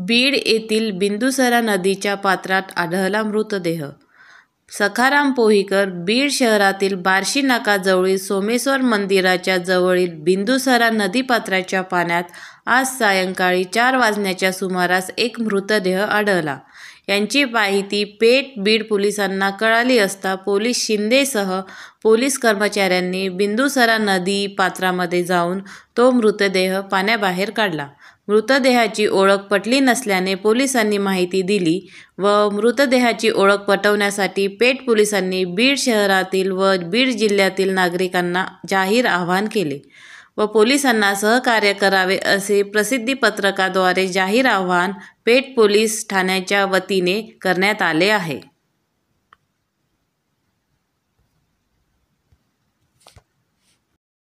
बीड येथील बिंदुसरा नदीच्या पात्रात आढळला मृतदेह। सखाराम पोहीकर बीड शहरातील बार्शी नाकाजवळील सोमेश्वर मंदिराच्या जवळील बिंदुसरा नदीपात्राच्या पाण्यात आज सायंकाळी 4 वाजण्याच्या सुमारास एक मृतदेह आढळला। यांची माहिती पेठ बीड पोलिसांना कळाली असता पोलीस शिंदेसह पोलीस कर्मचाऱ्यांनी बिंदुसरा नदी पात्रामध्ये जाऊन तो मृतदेह पाण्याबाहेर काढला। मृतदेहाची ओळख पटली नसल्याने पोलिसांनी माहिती दिली व मृतदेहाची ओळख पटवण्यासाठी पेठ पोलिसांनी बीड शहरातील व बीड जिल्ह्यातील नागरिकांना जाहीर आवाहन केले व पोलिसांना सहकार्य करावे असे प्रसिद्धीपत्रकाद्वारे जाहीर आवाहन पेठ पोलीस ठाण्याच्या वतीने करण्यात आले आहे।